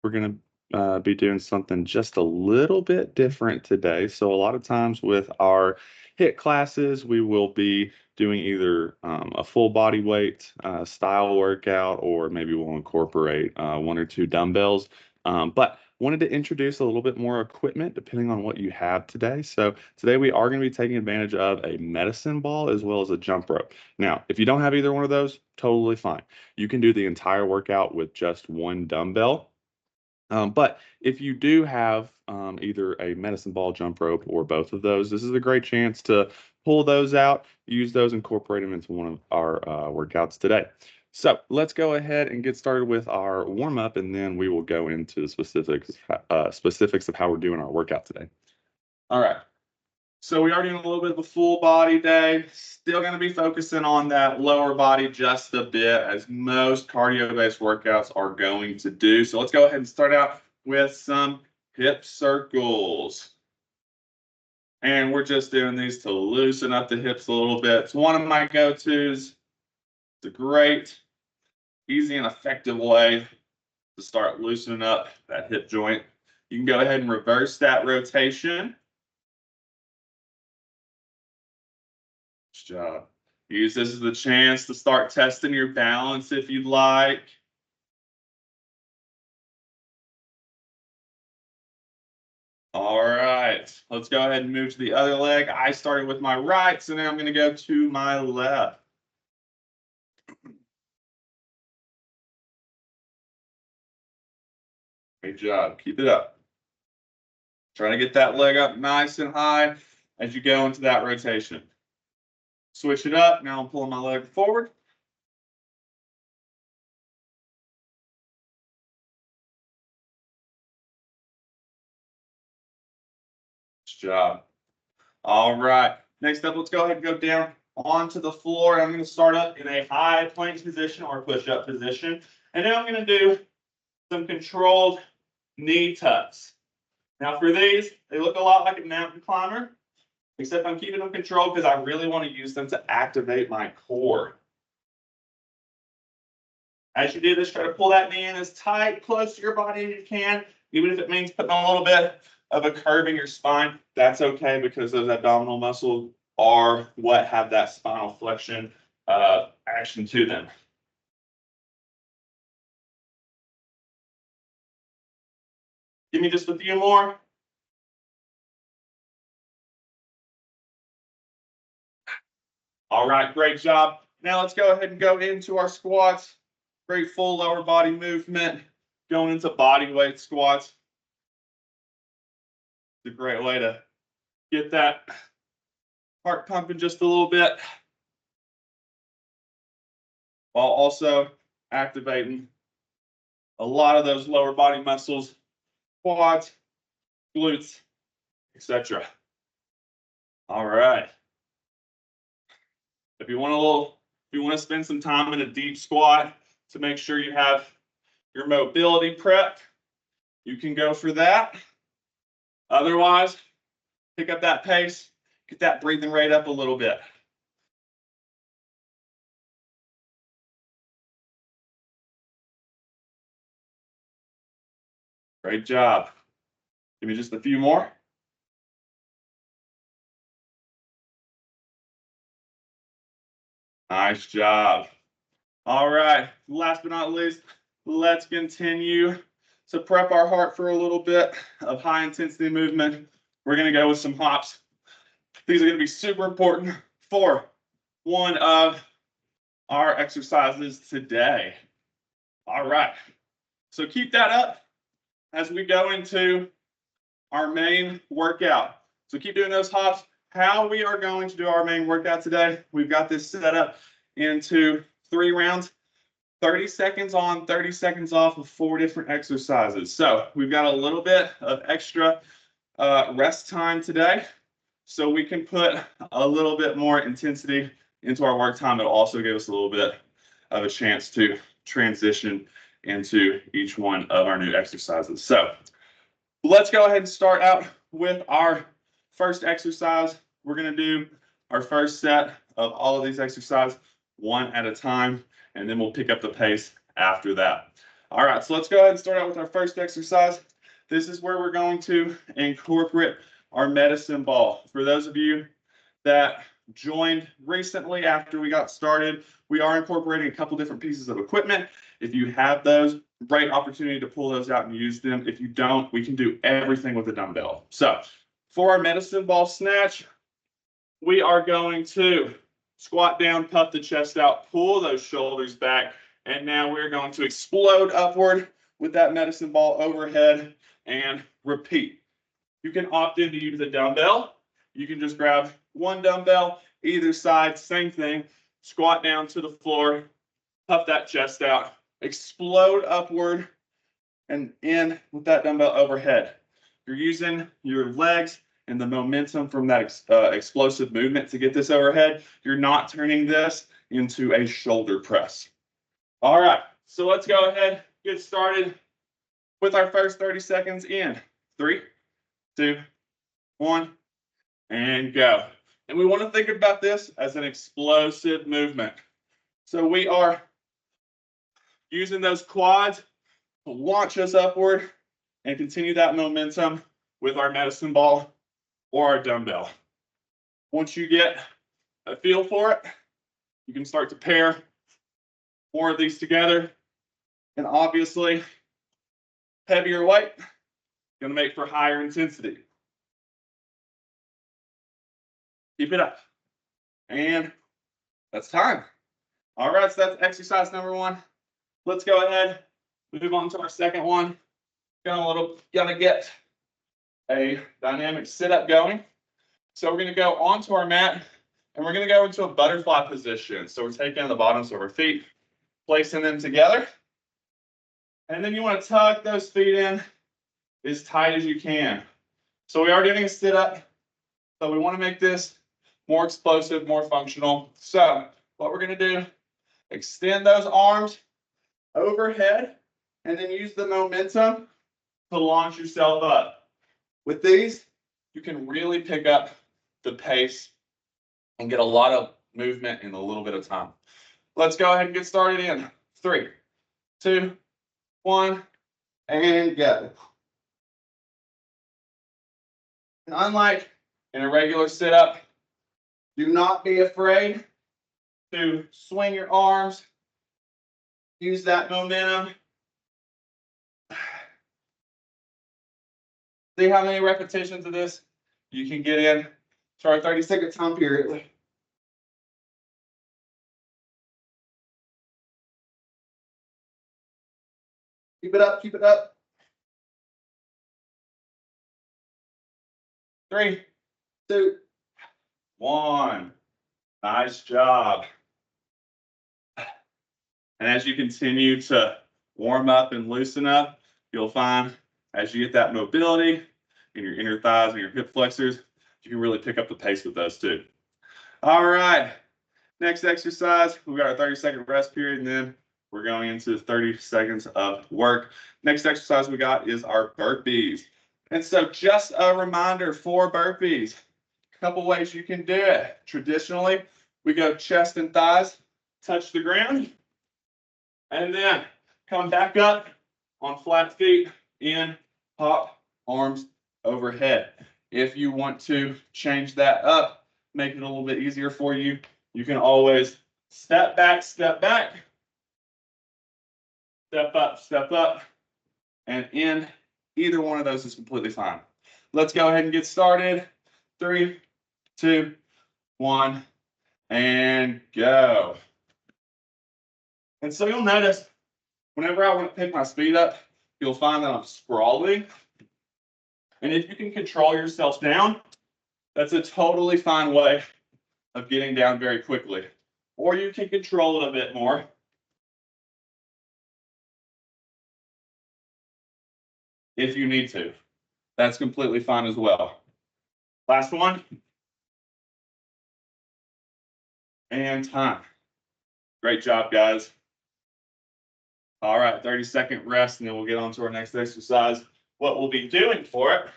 we're going to be doing something just a little bit different today. So a lot of times with our HIIT classes, we will be doing either a full body weight style workout, or maybe we'll incorporate one or two dumbbells. But wanted to introduce a little bit more equipment depending on what you have today. So today we are going to be taking advantage of a medicine ball as well as a jump rope. Now, if you don't have either one of those, totally fine. You can do the entire workout with just one dumbbell. But if you do have either a medicine ball, jump rope, or both of those, this is a great chance to pull those out, use those, incorporate them into one of our workouts today. So let's go ahead and get started with our warm up, and then we will go into the specifics of how we're doing our workout today. All right. So we are doing a little bit of a full body day. Still going to be focusing on that lower body just a bit, as most cardio-based workouts are going to do. So let's go ahead and start out with some hip circles. And we're just doing these to loosen up the hips a little bit. It's one of my go-tos. It's a great, easy, and effective way to start loosening up that hip joint. You can go ahead and reverse that rotation. Job. Use this as the chance to start testing your balance if you'd like. All right, let's go ahead and move to the other leg. I started with my right, so now I'm going to go to my left. Great job. Keep it up. Try to get that leg up nice and high as you go into that rotation. Switch it up. Now I'm pulling my leg forward. Good job. All right. Next up, let's go ahead and go down onto the floor. I'm going to start up in a high plank position or push-up position. And now I'm going to do some controlled knee tucks. Now for these, they look a lot like a mountain climber, except I'm keeping them controlled because I really want to use them to activate my core. As you do this, try to pull that knee in as tight, close to your body as you can, even if it means putting a little bit of a curve in your spine. That's okay, because those abdominal muscles are what have that spinal flexion action to them. Give me just a few more. All right, great job. Now let's go ahead and go into our squats. Great full lower body movement, going into body weight squats. It's a great way to get that heart pumping just a little bit, while also activating a lot of those lower body muscles, quads, glutes, etc. All right. If you want to spend some time in a deep squat to make sure you have your mobility prepped, you can go for that. Otherwise, pick up that pace, get that breathing rate up a little bit. Great job. Give me just a few more. Nice job. All right, last but not least, let's continue to prep our heart for a little bit of high intensity movement. We're going to go with some hops. These are going to be super important for one of our exercises today. All right, so keep that up as we go into our main workout. So keep doing those hops. How we are going to do our main workout today, we've got this set up into 3 rounds, 30 seconds on, 30 seconds off of 4 different exercises. So we've got a little bit of extra rest time today, so we can put a little bit more intensity into our work time. It'll also give us a little bit of a chance to transition into each one of our new exercises. So let's go ahead and start out with our first exercise. We're going to do our first set of all of these exercises one at a time, and then we'll pick up the pace after that. All right, so let's go ahead and start out with our first exercise. This is where we're going to incorporate our medicine ball. For those of you that joined recently after we got started, we are incorporating a couple different pieces of equipment. If you have those, great opportunity to pull those out and use them. If you don't, we can do everything with a dumbbell. So for our medicine ball snatch, we are going to squat down, puff the chest out, pull those shoulders back, and now we're going to explode upward with that medicine ball overhead and repeat. You can opt in to use a dumbbell. You can just grab one dumbbell, either side, same thing. Squat down to the floor, puff that chest out, explode upward and in with that dumbbell overhead. You're using your legs and the momentum from that explosive movement to get this overhead. You're not turning this into a shoulder press. All right, so let's go ahead, get started with our first 30 seconds in. 3, 2, 1, and go. And we want to think about this as an explosive movement. So we are using those quads to launch us upward and continue that momentum with our medicine ball or our dumbbell. Once you get a feel for it, you can start to pair more of these together. And obviously, heavier weight is going to make for higher intensity. Keep it up. And that's time. All right, so that's exercise number 1. Let's go ahead, move on to our second one. Gonna get a dynamic sit-up going. So we're gonna go onto our mat and we're gonna go into a butterfly position. So we're taking the bottoms of our feet, placing them together. And then you want to tuck those feet in as tight as you can. So we are doing a sit-up. So we want to make this more explosive, more functional. So what we're going to do, extend those arms overhead and then use the momentum to launch yourself up. With these, you can really pick up the pace and get a lot of movement in a little bit of time. Let's go ahead and get started in 3, 2, 1, and go. And unlike in a regular sit-up, do not be afraid to swing your arms. Use that momentum. See how many repetitions of this you can get in to our 30-second time period. Keep it up, keep it up. 3, 2, 1. Nice job. And as you continue to warm up and loosen up, you'll find as you get that mobility in your inner thighs and your hip flexors, you can really pick up the pace with those too. All right. Next exercise, we've got our 30-second rest period, and then we're going into 30 seconds of work. Next exercise we got is our burpees. And so just a reminder for burpees, a couple ways you can do it. Traditionally, we go chest and thighs, touch the ground, and then come back up on flat feet, in, hop, arms overhead. If you want to change that up, make it a little bit easier for you, you can always step back, step up, and in. Either one of those is completely fine. Let's go ahead and get started. 3, 2, 1, and go. And so you'll notice whenever I want to pick my speed up, you'll find that I'm sprawling. And if you can control yourself down, that's a totally fine way of getting down very quickly. Or you can control it a bit more. If you need to. That's completely fine as well. Last one. And time. Great job, guys. All right, 30-second rest, and then we'll get on to our next exercise. What we'll be doing for it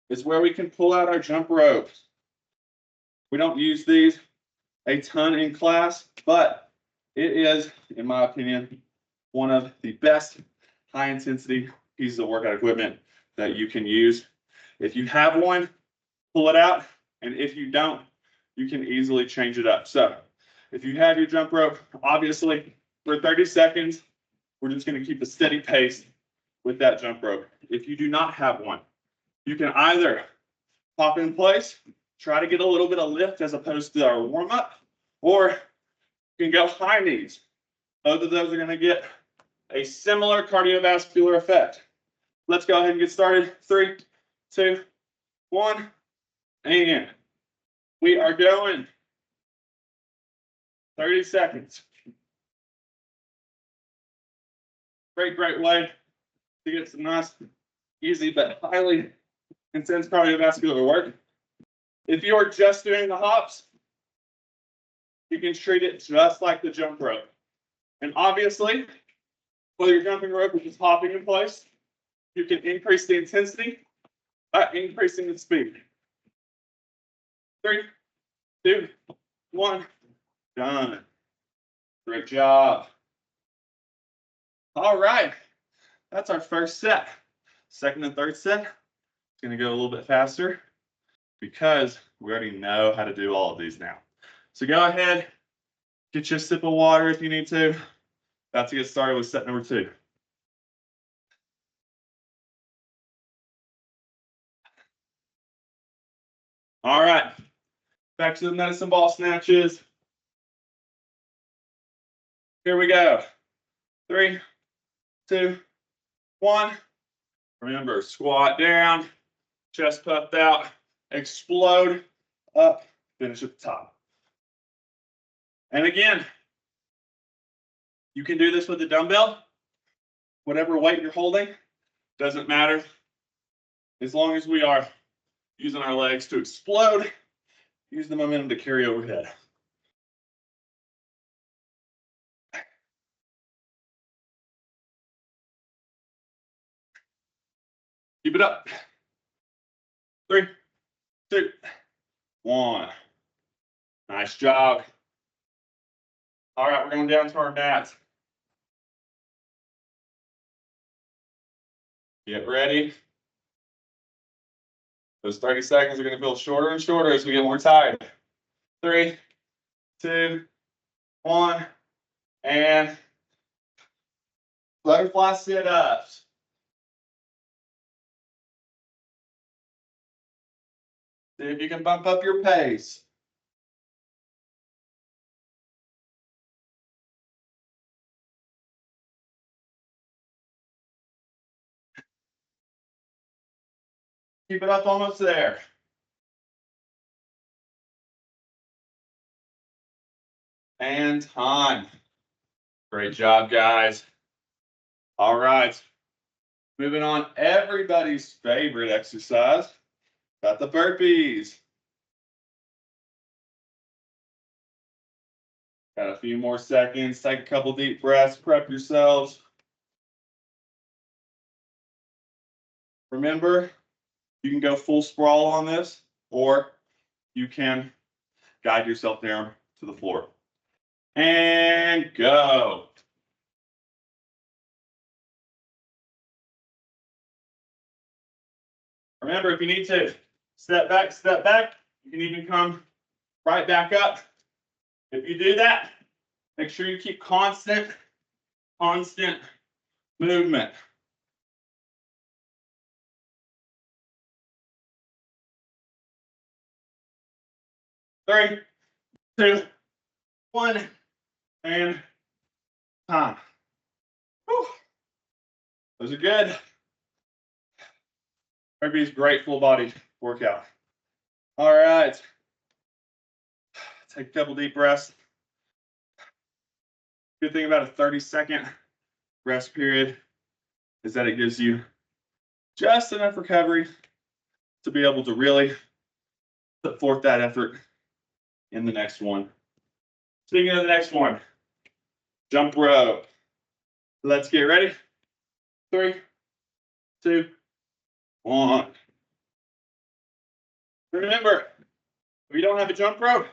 is where we can pull out our jump ropes. We don't use these a ton in class, but it is, in my opinion, one of the best high intensity pieces of workout equipment that you can use. If you have one, pull it out. And if you don't, you can easily change it up. So if you have your jump rope, obviously for 30 seconds, we're just going to keep a steady pace with that jump rope. If you do not have one, you can either pop in place, try to get a little bit of lift as opposed to our warm up, or you can go high knees. Both of those are going to get a similar cardiovascular effect. Let's go ahead and get started. 3, 2, 1, and we are going 30 seconds. Great way to get some nice, easy, but highly intense cardiovascular work. If you are just doing the hops, you can treat it just like the jump rope. And obviously, whether you're jumping rope or just hopping in place, you can increase the intensity by increasing the speed. 3, 2, 1, done. Great job. All right, that's our first set. Second and third set, it's going to go a little bit faster because we already know how to do all of these now. So go ahead, get you a sip of water if you need to. About to get started with set number 2. All right, back to the medicine ball snatches. Here we go. 3, 2, 1. Remember, squat down, chest puffed out, explode up, finish at the top. And again, you can do this with a dumbbell. Whatever weight you're holding, doesn't matter. As long as we are using our legs to explode, use the momentum to carry overhead. Keep it up. 3, 2, 1. Nice job. All right, we're going down to our mats. Get ready. Those 30 seconds are going to feel shorter and shorter as we get more tired. 3, 2, 1, and butterfly sit-ups. See if you can bump up your pace. Keep it up, almost there. And time. Great job, guys. All right. Moving on, everybody's favorite exercise. Got the burpees. Got a few more seconds. Take a couple deep breaths. Prep yourselves. Remember, you can go full sprawl on this, or you can guide yourself down to the floor. And go. Remember, if you need to step back, you can even come right back up. If you do that, make sure you keep constant movement. 3, 2, 1, and time. Whew. Those are good. Burpees, great full body workout. All right. Take a couple deep breaths. Good thing about a 30-second rest period is that it gives you just enough recovery to be able to really put forth that effort in the next one. Speaking of the next one, jump rope. Let's get ready. 3, 2, 1. Remember, if you don't have a jump rope,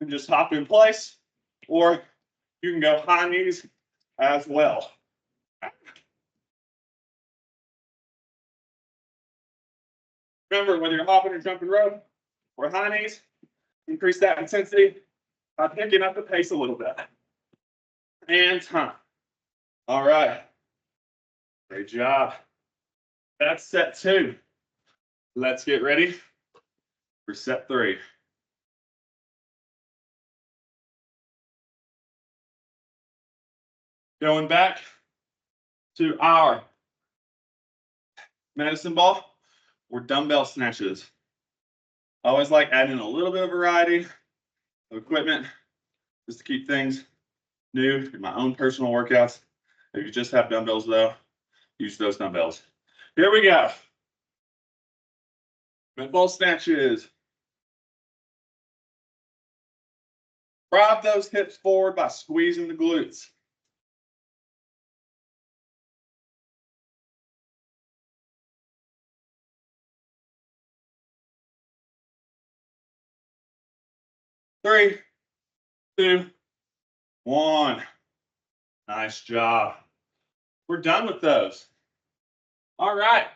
you can just hop in place, or you can go high knees as well. Remember, whether you're hopping or jumping rope or high knees, increase that intensity by picking up the pace a little bit. And time. All right. Great job. That's set 2. Let's get ready for set 3. Going back to our medicine ball or dumbbell snatches. I always like adding a little bit of variety of equipment just to keep things new in my own personal workouts. If you just have dumbbells though, use those dumbbells. Here we go. Med ball snatches. Drive those hips forward by squeezing the glutes. Three, 2, 1. Nice job. We're done with those. All right.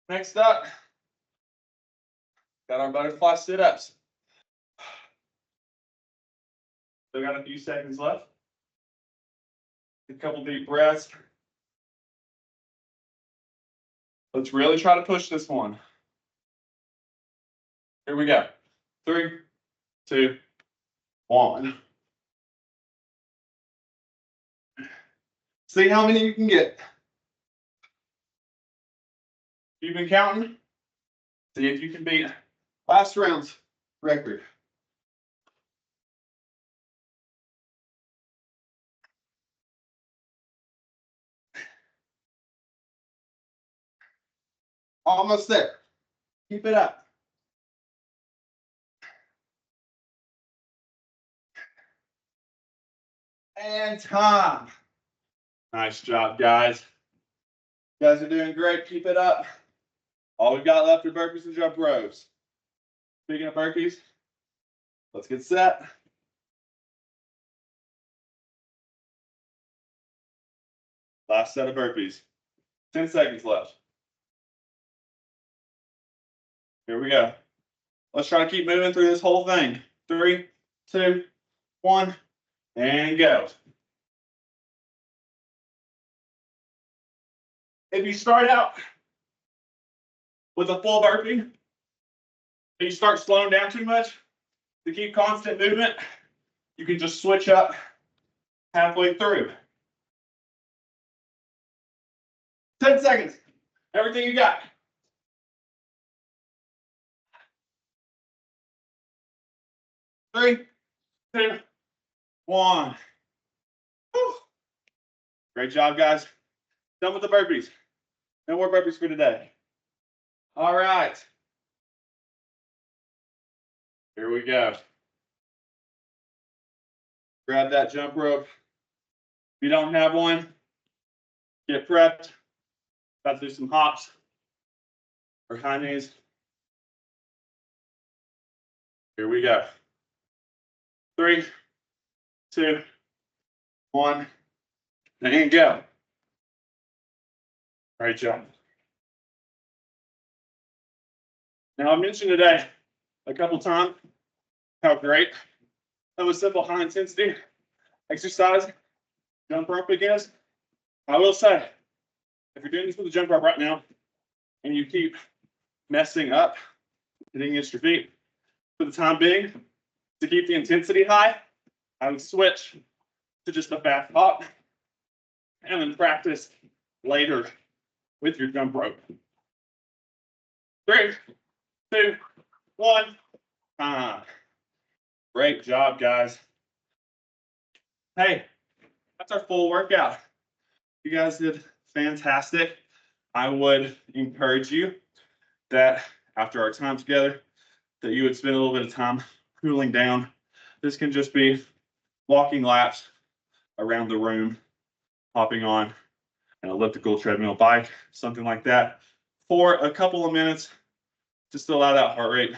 Next up, got our butterfly sit-ups. Still got a few seconds left. A couple deep breaths. Let's really try to push this one. Here we go. 3, 2, 1. See how many you can get. You've been counting. See if you can beat last round's record. Almost there. Keep it up. And time. Nice job, guys. You guys are doing great. Keep it up. All we've got left are burpees and jump ropes. Speaking of burpees, let's get set. Last set of burpees. 10 seconds left. Here we go. Let's try to keep moving through this whole thing. 3, 2, 1, and go. If you start out with a full burpee, and you start slowing down too much to keep constant movement, you can just switch up halfway through. 10 seconds. Everything you got. 3, 2, 1. Whew. Great job, guys. Done with the burpees. No more burpees for today. All right. Here we go. Grab that jump rope. If you don't have one, get prepped. About to do some hops or high knees. Here we go. 3, 2, 1, and go. Great job. Now, I mentioned today a couple times how great of a simple high intensity exercise jump rope is. I will say, if you're doing this with a jump rope right now and you keep messing up, hitting against your feet for the time being, to keep the intensity high, I would switch to just a fast hop and then practice later with your jump rope. 3, 2, 1. Great job, guys. Hey, that's our full workout. You guys did fantastic. I would encourage you that after our time together, that you would spend a little bit of time cooling down. This can just be walking laps around the room, hopping on an elliptical treadmill bike, something like that, for a couple of minutes, just to allow that heart rate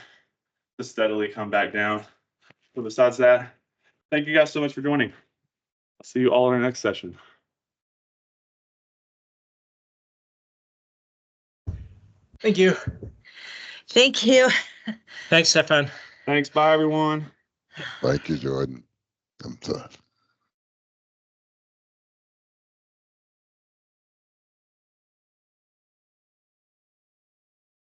to steadily come back down. But besides that, thank you guys so much for joining. I'll see you all in our next session. Thank you. Thank you. Thanks, Stefan. Thanks. Bye, everyone. Thank you, Jordan. I'm sorry.